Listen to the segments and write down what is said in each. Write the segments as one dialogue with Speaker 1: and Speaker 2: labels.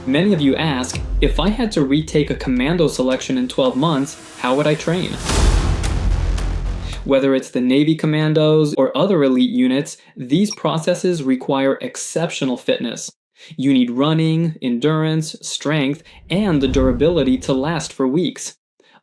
Speaker 1: Many of you ask, if I had to retake a commando selection in 12 months, how would I train? Whether it's the Navy Commandos or other elite units, these processes require exceptional fitness. You need running, endurance, strength, and the durability to last for weeks.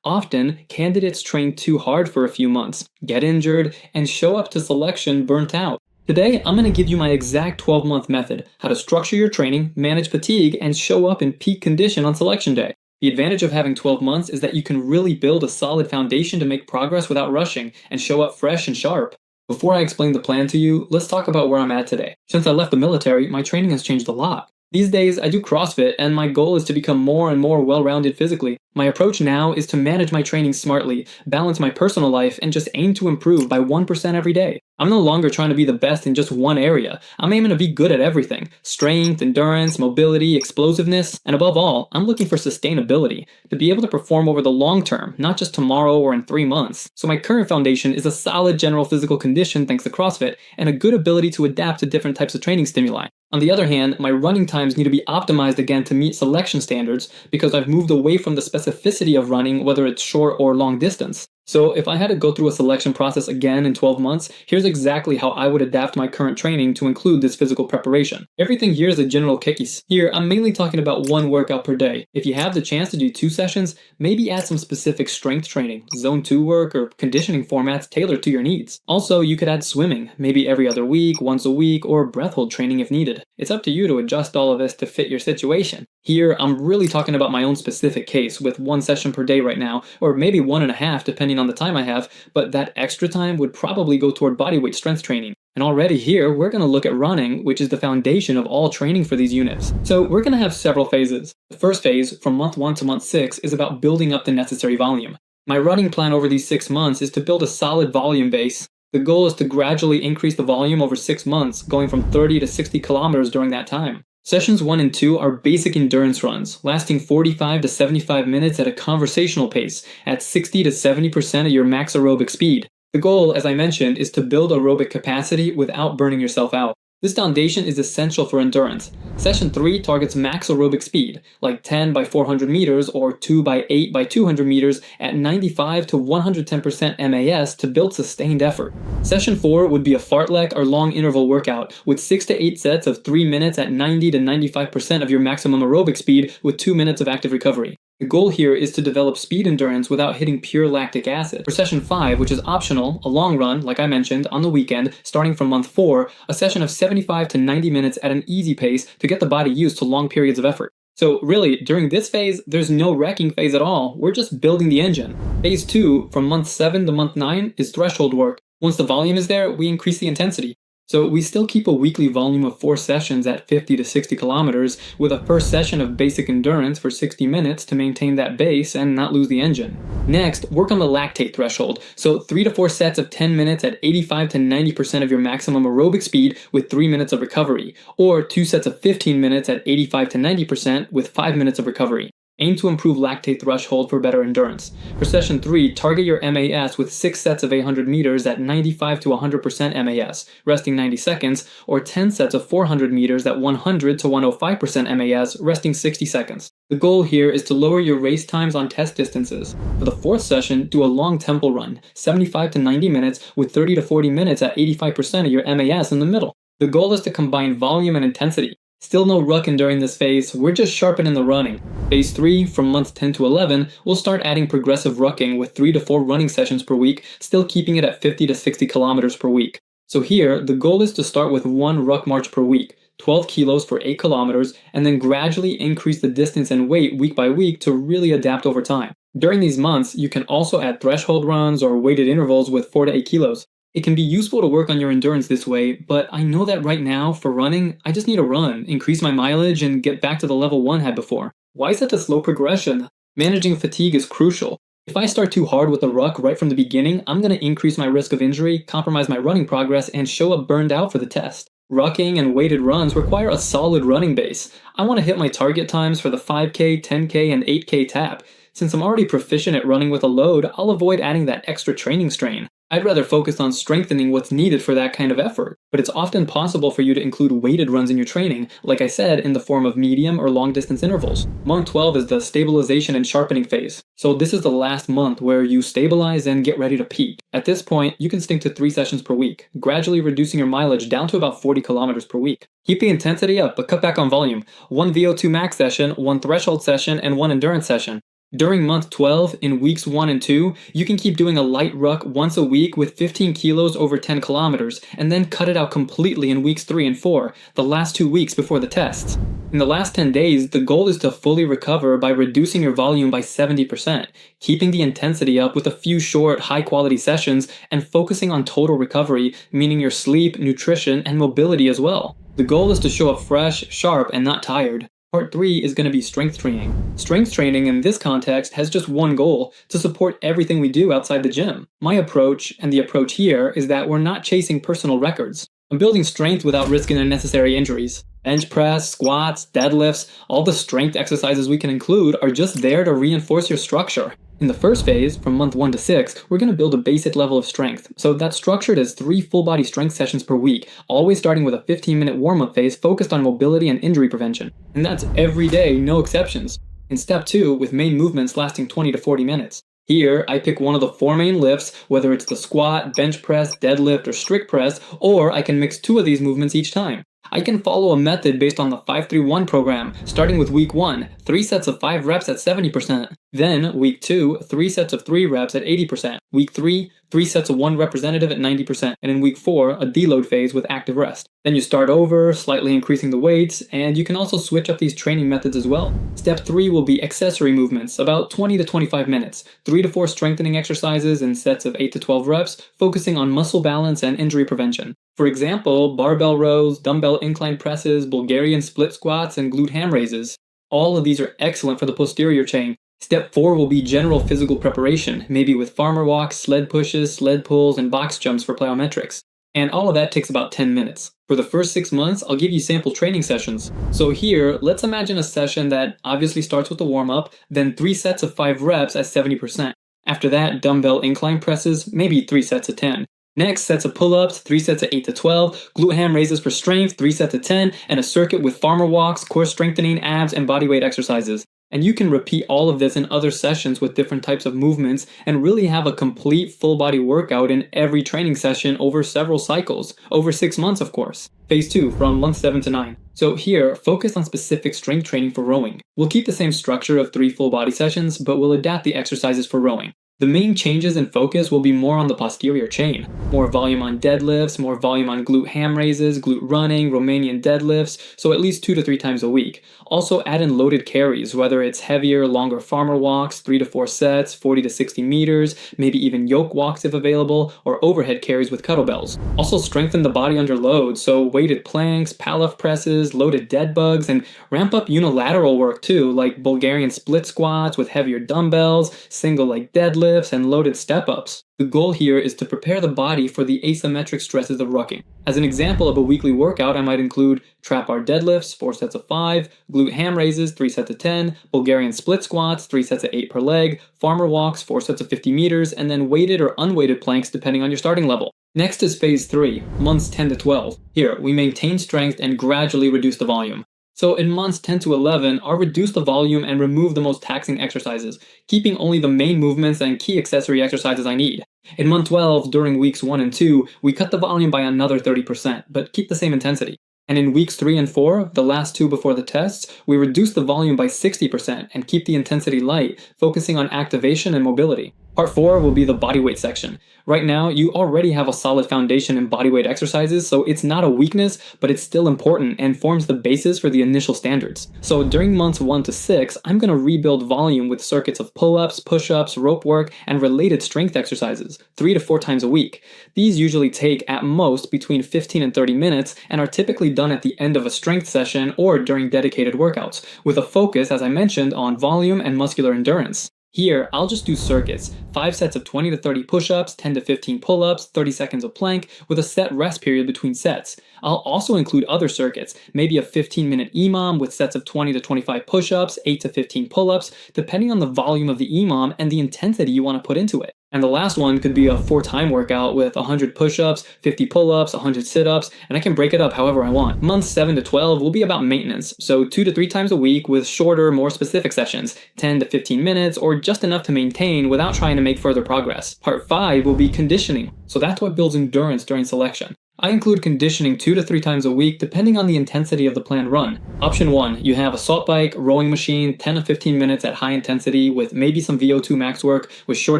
Speaker 1: Often, candidates train too hard for a few months, get injured, and show up to selection burnt out. Today, I'm going to give you my exact 12-month method, how to structure your training, manage fatigue, and show up in peak condition on selection day. The advantage of having 12 months is that you can really build a solid foundation to make progress without rushing and show up fresh and sharp. Before I explain the plan to you, let's talk about where I'm at today. Since I left the military, my training has changed a lot. These days, I do CrossFit, and my goal is to become more and more well-rounded physically. My approach now is to manage my training smartly, balance my personal life, and just aim to improve by 1% every day. I'm no longer trying to be the best in just one area. I'm aiming to be good at everything. Strength, endurance, mobility, explosiveness, and above all, I'm looking for sustainability, to be able to perform over the long term, not just tomorrow or in 3 months. So my current foundation is a solid general physical condition thanks to CrossFit, and a good ability to adapt to different types of training stimuli. On the other hand, my running times need to be optimized again to meet selection standards because I've moved away from the specificity of running, whether it's short or long distance. So if I had to go through a selection process again in 12 months, here's exactly how I would adapt my current training to include this physical preparation. Everything here is a general case. Here, I'm mainly talking about one workout per day. If you have the chance to do 2 sessions, maybe add some specific strength training, zone 2 work, or conditioning formats tailored to your needs. Also, you could add swimming, maybe every other week, once a week, or breath hold training if needed. It's up to you to adjust all of this to fit your situation. Here, I'm really talking about my own specific case with 1 session per day right now, or maybe 1.5 depending on the time I have, but that extra time would probably go toward bodyweight strength training. And already here, we're going to look at running, which is the foundation of all training for these units. So we're going to have several phases. The first phase, from month 1 to month 6, is about building up the necessary volume. My running plan over these 6 months is to build a solid volume base. The goal is to gradually increase the volume over 6 months, going from 30 to 60 kilometers during that time. Sessions 1 and 2 are basic endurance runs, lasting 45 to 75 minutes at a conversational pace, at 60 to 70% of your max aerobic speed. The goal, as I mentioned, is to build aerobic capacity without burning yourself out. This foundation is essential for endurance. Session 3 targets max aerobic speed, like 10 by 400 meters or 2 by 8 by 200 meters at 95 to 110% MAS to build sustained effort. Session 4 would be a fartlek or long interval workout with 6 to 8 sets of 3 minutes at 90 to 95% of your maximum aerobic speed with 2 minutes of active recovery. The goal here is to develop speed endurance without hitting pure lactic acid. For session 5, which is optional, a long run, like I mentioned, on the weekend, starting from month 4, a session of 75 to 90 minutes at an easy pace to get the body used to long periods of effort. So really, during this phase, there's no wrecking phase at all. We're just building the engine. Phase 2, from month 7 to month 9, is threshold work. Once the volume is there, we increase the intensity. So we still keep a weekly volume of 4 sessions at 50 to 60 kilometers with a first session of basic endurance for 60 minutes to maintain that base and not lose the engine. Next, work on the lactate threshold. So 3 to 4 sets of 10 minutes at 85 to 90% of your maximum aerobic speed with 3 minutes of recovery, or 2 sets of 15 minutes at 85 to 90% with 5 minutes of recovery. Aim to improve lactate threshold for better endurance. For session 3, target your MAS with 6 sets of 800 meters at 95 to 100% MAS, resting 90 seconds, or 10 sets of 400 meters at 100 to 105% MAS, resting 60 seconds. The goal here is to lower your race times on test distances. For the 4th session, do a long tempo run, 75 to 90 minutes with 30 to 40 minutes at 85% of your MAS in the middle. The goal is to combine volume and intensity. Still no rucking during this phase, we're just sharpening the running. Phase 3, from month 10 to 11, we'll start adding progressive rucking with 3 to 4 running sessions per week, still keeping it at 50 to 60 kilometers per week. So here, the goal is to start with 1 ruck march per week, 12 kilos for 8 kilometers, and then gradually increase the distance and weight week by week to really adapt over time. During these months, you can also add threshold runs or weighted intervals with 4 to 8 kilos. It can be useful to work on your endurance this way, but I know that right now, for running, I just need to run, increase my mileage, and get back to the level 1 had before. Why is that a slow progression? Managing fatigue is crucial. If I start too hard with a ruck right from the beginning, I'm going to increase my risk of injury, compromise my running progress, and show up burned out for the test. Rucking and weighted runs require a solid running base. I want to hit my target times for the 5K, 10K, and 8K tap. Since I'm already proficient at running with a load, I'll avoid adding that extra training strain. I'd rather focus on strengthening what's needed for that kind of effort, but it's often possible for you to include weighted runs in your training, like I said, in the form of medium or long distance intervals. Month 12 is the stabilization and sharpening phase, so this is the last month where you stabilize and get ready to peak. At this point, you can stick to 3 sessions per week, gradually reducing your mileage down to about 40 kilometers per week. Keep the intensity up, but cut back on volume. 1 VO2 max session, 1 threshold session, and 1 endurance session. During month 12, in weeks 1 and 2, you can keep doing a light ruck once a week with 15 kilos over 10 kilometers, and then cut it out completely in weeks 3 and 4, the last 2 weeks before the tests. In the last 10 days, the goal is to fully recover by reducing your volume by 70%, keeping the intensity up with a few short, high-quality sessions, and focusing on total recovery, meaning your sleep, nutrition, and mobility as well. The goal is to show up fresh, sharp, and not tired. Part 3 is going to be strength training. Strength training in this context has just one goal: to support everything we do outside the gym. My approach, and the approach here, is that we're not chasing personal records. I'm building strength without risking unnecessary injuries. Bench press, squats, deadlifts, all the strength exercises we can include are just there to reinforce your structure. In the first phase, from month 1 to 6, we're going to build a basic level of strength. So that's structured as 3 full body strength sessions per week, always starting with a 15-minute warm-up phase focused on mobility and injury prevention. And that's every day, no exceptions. In step 2, with main movements lasting 20 to 40 minutes. Here, I pick one of the 4 main lifts, whether it's the squat, bench press, deadlift, or strict press, or I can mix 2 of these movements each time. I can follow a method based on the 5-3-1 program, starting with week 1, 3 sets of 5 reps at 70%. Then, week 2, 3 sets of 3 reps at 80%. Week 3, 3 sets of 1 representative at 90%. And in week 4, a deload phase with active rest. Then you start over, slightly increasing the weights, and you can also switch up these training methods as well. Step 3 will be accessory movements, about 20 to 25 minutes. 3 to 4 strengthening exercises in sets of 8 to 12 reps, focusing on muscle balance and injury prevention. For example, barbell rows, dumbbell incline presses, Bulgarian split squats, and glute ham raises. All of these are excellent for the posterior chain. Step 4 will be general physical preparation, maybe with farmer walks, sled pushes, sled pulls, and box jumps for plyometrics. And all of that takes about 10 minutes. For the first 6 months, I'll give you sample training sessions. So here, let's imagine a session that obviously starts with a warm-up, then 3 sets of 5 reps at 70%. After that, dumbbell incline presses, maybe 3 sets of 10. Next, sets of pull-ups, 3 sets of 8 to 12, glute ham raises for strength, 3 sets of 10, and a circuit with farmer walks, core strengthening, abs, and bodyweight exercises. And you can repeat all of this in other sessions with different types of movements and really have a complete full body workout in every training session over several cycles, over 6 months of course. Phase 2, from month 7 to 9. So here, focus on specific strength training for rowing. We'll keep the same structure of 3 full body sessions, but we'll adapt the exercises for rowing. The main changes in focus will be more on the posterior chain. More volume on deadlifts, more volume on glute ham raises, glute running, Romanian deadlifts, so at least 2 to 3 times a week. Also add in loaded carries, whether it's heavier, longer farmer walks, 3 to 4 sets, 40 to 60 meters, maybe even yoke walks if available, or overhead carries with kettlebells. Also strengthen the body under load, so weighted planks, Pallof presses, loaded dead bugs, and ramp up unilateral work too, like Bulgarian split squats with heavier dumbbells, single leg deadlifts, and loaded step-ups. The goal here is to prepare the body for the asymmetric stresses of rucking. As an example of a weekly workout, I might include trap bar deadlifts, 4 sets of 5, glute ham raises, 3 sets of 10, Bulgarian split squats, 3 sets of 8 per leg, farmer walks, 4 sets of 50 meters, and then weighted or unweighted planks depending on your starting level. Next is phase 3, months 10 to 12. Here, we maintain strength and gradually reduce the volume. So in months 10 to 11, I'll reduce the volume and remove the most taxing exercises, keeping only the main movements and key accessory exercises I need. In month 12, during weeks 1 and 2, we cut the volume by another 30%, but keep the same intensity. And in weeks 3 and 4, the last 2 before the tests, we reduce the volume by 60% and keep the intensity light, focusing on activation and mobility. Part 4 will be the bodyweight section. Right now, you already have a solid foundation in bodyweight exercises, so it's not a weakness, but it's still important and forms the basis for the initial standards. So during months 1 to 6, I'm going to rebuild volume with circuits of pull-ups, push-ups, rope work, and related strength exercises, 3 to 4 times a week. These usually take, at most, between 15 and 30 minutes, and are typically done at the end of a strength session or during dedicated workouts, with a focus, as I mentioned, on volume and muscular endurance. Here, I'll just do circuits, 5 sets of 20 to 30 push-ups, 10 to 15 pull-ups, 30 seconds of plank, with a set rest period between sets. I'll also include other circuits, maybe a 15-minute EMOM with sets of 20 to 25 push-ups, 8 to 15 pull-ups, depending on the volume of the EMOM and the intensity you want to put into it. And the last one could be a 4-time workout with 100 push-ups, 50 pull-ups, 100 sit-ups, and I can break it up however I want. Months 7 to 12 will be about maintenance, so 2 to 3 times a week with shorter, more specific sessions, 10 to 15 minutes, or just enough to maintain without trying to make further progress. Part 5 will be conditioning, so that's what builds endurance during selection. I include conditioning 2 to 3 times a week depending on the intensity of the planned run. Option 1, you have assault bike, rowing machine, 10 to 15 minutes at high intensity with maybe some VO2 max work with short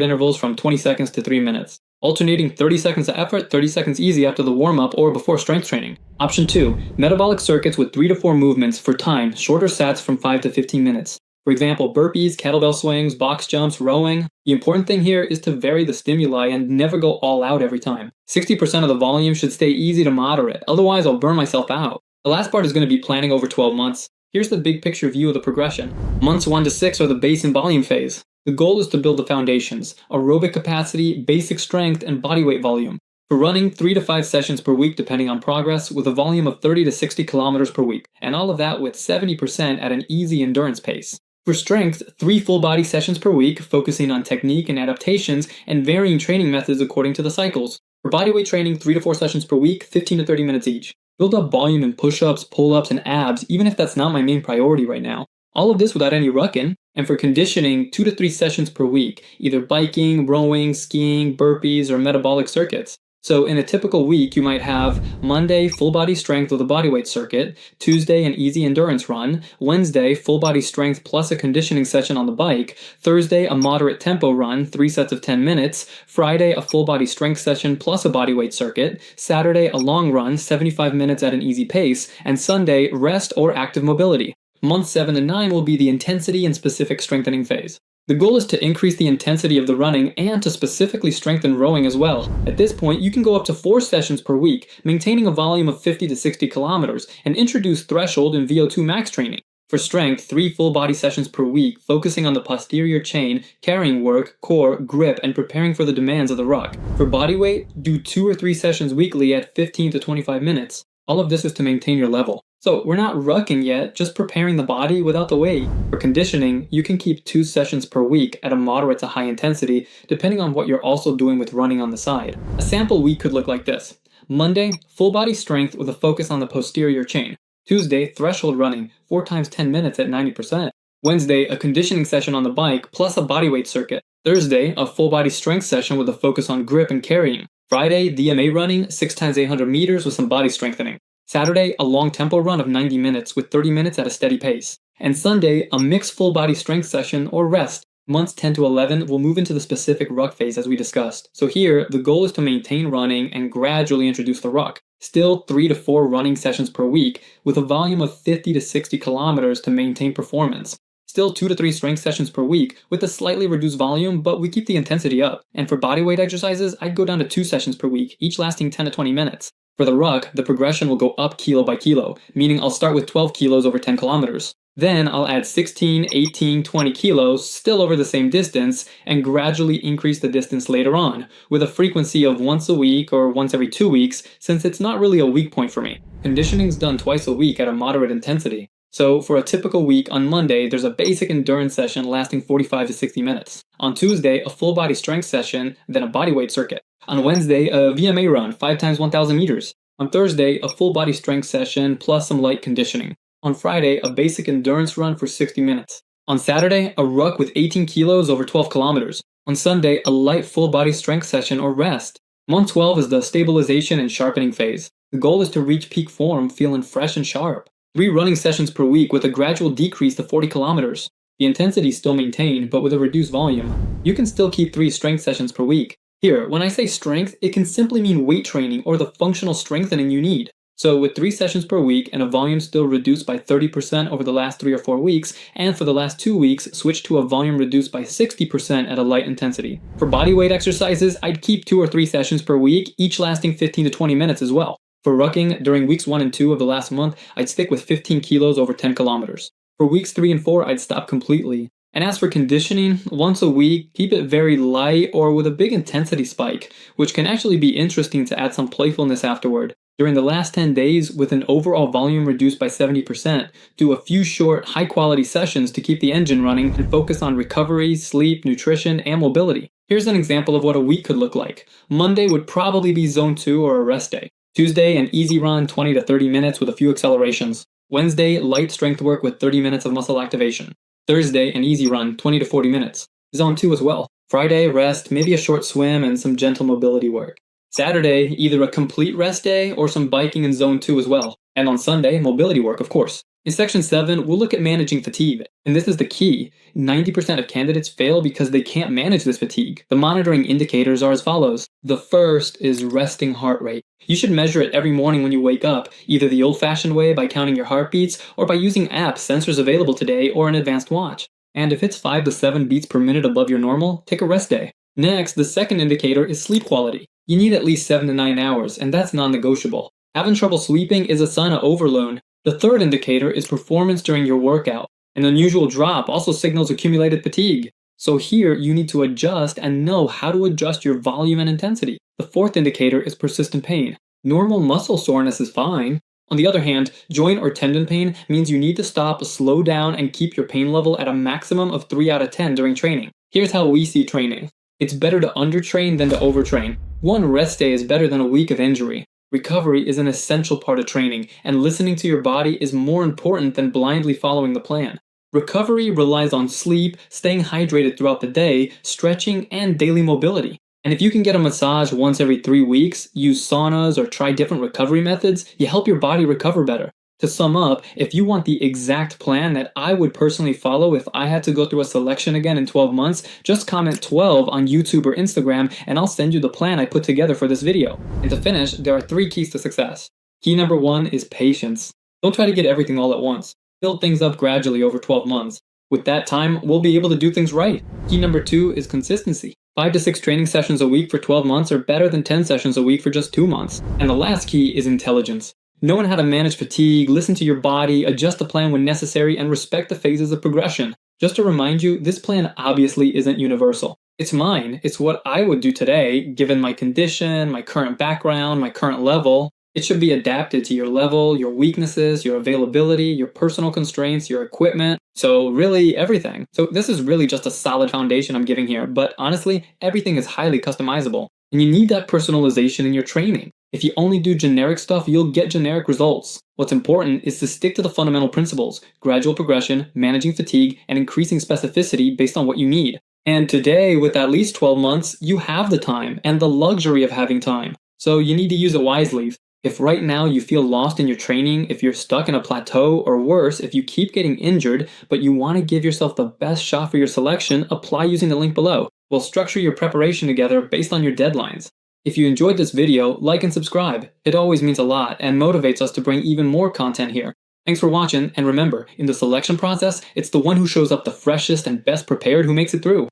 Speaker 1: intervals from 20 seconds to 3 minutes. Alternating 30 seconds of effort, 30 seconds easy after the warm-up or before strength training. Option 2, metabolic circuits with 3 to 4 movements for time, shorter sets from 5 to 15 minutes. For example, burpees, kettlebell swings, box jumps, rowing. The important thing here is to vary the stimuli and never go all out every time. 60% of the volume should stay easy to moderate, otherwise I'll burn myself out. The last part is going to be planning over 12 months. Here's the big picture view of the progression. Months 1 to 6 are the base and volume phase. The goal is to build the foundations, aerobic capacity, basic strength, and body weight volume. For running, 3 to 5 sessions per week depending on progress with a volume of 30 to 60 kilometers per week, and all of that with 70% at an easy endurance pace. For strength, 3 full body sessions per week, focusing on technique and adaptations and varying training methods according to the cycles. For bodyweight training, 3 to 4 sessions per week, 15 to 30 minutes each. Build up volume in push-ups, pull-ups, and abs, even if that's not my main priority right now. All of this without any rucking. And for conditioning, 2 to 3 sessions per week, either biking, rowing, skiing, burpees, or metabolic circuits. So in a typical week, you might have Monday, full body strength with a bodyweight circuit, Tuesday, an easy endurance run, Wednesday, full body strength plus a conditioning session on the bike, Thursday, a moderate tempo run, 3 sets of 10 minutes, Friday, a full body strength session plus a bodyweight circuit, Saturday, a long run, 75 minutes at an easy pace, and Sunday, rest or active mobility. Months 7 to 9 will be the intensity and specific strengthening phase. The goal is to increase the intensity of the running and to specifically strengthen rowing as well. At this point, you can go up to 4 sessions per week, maintaining a volume of 50 to 60 kilometers, and introduce threshold and VO2 max training. For strength, 3 full body sessions per week, focusing on the posterior chain, carrying work, core, grip, and preparing for the demands of the ruck. For body weight, do 2 or 3 sessions weekly at 15 to 25 minutes. All of this is to maintain your level. So we're not rucking yet, just preparing the body without the weight. For conditioning, you can keep 2 sessions per week at a moderate to high intensity, depending on what you're also doing with running on the side. A sample week could look like this. Monday, full body strength with a focus on the posterior chain. Tuesday, threshold running, 4 times 10 minutes at 90%. Wednesday, a conditioning session on the bike plus a bodyweight circuit. Thursday, a full body strength session with a focus on grip and carrying. Friday, DMA running, 6 times 800 meters with some body strengthening. Saturday, a long tempo run of 90 minutes with 30 minutes at a steady pace. And Sunday, a mixed full body strength session or rest. Months 10 to 11 will move into the specific ruck phase as we discussed. So here, the goal is to maintain running and gradually introduce the ruck. Still 3 to 4 running sessions per week with a volume of 50 to 60 kilometers to maintain performance. Still 2 to 3 strength sessions per week with a slightly reduced volume, but we keep the intensity up. And for bodyweight exercises, I'd go down to 2 sessions per week, each lasting 10 to 20 minutes. For the ruck, the progression will go up kilo by kilo, meaning I'll start with 12 kilos over 10 kilometers. Then I'll add 16, 18, 20 kilos, still over the same distance, and gradually increase the distance later on, with a frequency of once a week or once every 2 weeks, since it's not really a weak point for me. Conditioning's done twice a week at a moderate intensity. So for a typical week, on Monday, there's a basic endurance session lasting 45 to 60 minutes. On Tuesday, a full body strength session, then a bodyweight circuit. On Wednesday, a VMA run, 5 times 1,000 meters. On Thursday, a full body strength session plus some light conditioning. On Friday, a basic endurance run for 60 minutes. On Saturday, a ruck with 18 kilos over 12 kilometers. On Sunday, a light full body strength session or rest. Month 12 is the stabilization and sharpening phase. The goal is to reach peak form feeling fresh and sharp. 3 running sessions per week with a gradual decrease to 40 kilometers. The intensity is still maintained, but with a reduced volume. You can still keep 3 strength sessions per week. Here, when I say strength, it can simply mean weight training or the functional strengthening you need. So with 3 sessions per week and a volume still reduced by 30% over the last 3 or 4 weeks, and for the last 2 weeks, switch to a volume reduced by 60% at a light intensity. For bodyweight exercises, I'd keep 2 or 3 sessions per week, each lasting 15 to 20 minutes as well. For rucking, during weeks 1 and 2 of the last month, I'd stick with 15 kilos over 10 kilometers. For weeks 3 and 4, I'd stop completely. And as for conditioning, once a week, keep it very light or with a big intensity spike, which can actually be interesting to add some playfulness afterward. During the last 10 days, with an overall volume reduced by 70%, do a few short, high-quality sessions to keep the engine running and focus on recovery, sleep, nutrition, and mobility. Here's an example of what a week could look like. Monday would probably be zone 2 or a rest day. Tuesday, an easy run 20 to 30 minutes with a few accelerations. Wednesday, light strength work with 30 minutes of muscle activation. Thursday, an easy run 20 to 40 minutes. Zone 2 as well. Friday, rest, maybe a short swim and some gentle mobility work. Saturday, either a complete rest day or some biking in zone 2 as well. And on Sunday, mobility work, of course. In section 7, we'll look at managing fatigue. And this is the key. 90% of candidates fail because they can't manage this fatigue. The monitoring indicators are as follows. The first is resting heart rate. You should measure it every morning when you wake up, either the old-fashioned way by counting your heartbeats or by using apps, sensors available today, or an advanced watch. And if it's 5 to 7 beats per minute above your normal, take a rest day. Next, the second indicator is sleep quality. You need at least 7 to 9 hours, and that's non-negotiable. Having trouble sleeping is a sign of overload. The third indicator is performance during your workout. An unusual drop also signals accumulated fatigue. So here, you need to adjust and know how to adjust your volume and intensity. The fourth indicator is persistent pain. Normal muscle soreness is fine. On the other hand, joint or tendon pain means you need to stop, slow down, and keep your pain level at a maximum of 3 out of 10 during training. Here's how we see training. It's better to undertrain than to overtrain. One rest day is better than a week of injury. Recovery is an essential part of training, and listening to your body is more important than blindly following the plan. Recovery relies on sleep, staying hydrated throughout the day, stretching, and daily mobility. And if you can get a massage once every 3 weeks, use saunas, or try different recovery methods, you help your body recover better. To sum up, if you want the exact plan that I would personally follow if I had to go through a selection again in 12 months, just comment 12 on YouTube or Instagram and I'll send you the plan I put together for this video. And to finish, there are 3 keys to success. Key number 1 is patience. Don't try to get everything all at once. Build things up gradually over 12 months. With that time, we'll be able to do things right. Key number 2 is consistency. 5 to 6 training sessions a week for 12 months are better than 10 sessions a week for just 2 months. And the last key is intelligence. Knowing how to manage fatigue, listen to your body, adjust the plan when necessary, and respect the phases of progression. Just to remind you, this plan obviously isn't universal. It's mine. It's what I would do today, given my condition, my current background, my current level. It should be adapted to your level, your weaknesses, your availability, your personal constraints, your equipment. So really everything. So this is really just a solid foundation I'm giving here, but honestly, everything is highly customizable. And you need that personalization in your training. If you only do generic stuff, you'll get generic results. What's important is to stick to the fundamental principles: gradual progression, managing fatigue, and increasing specificity based on what you need. And today, with at least 12 months, you have the time and the luxury of having time. So you need to use it wisely. If right now you feel lost in your training, if you're stuck in a plateau, or worse, if you keep getting injured, but you want to give yourself the best shot for your selection, apply using the link below. We'll structure your preparation together based on your deadlines. If you enjoyed this video, like and subscribe. It always means a lot and motivates us to bring even more content here. Thanks for watching, and remember, in the selection process, it's the one who shows up the freshest and best prepared who makes it through.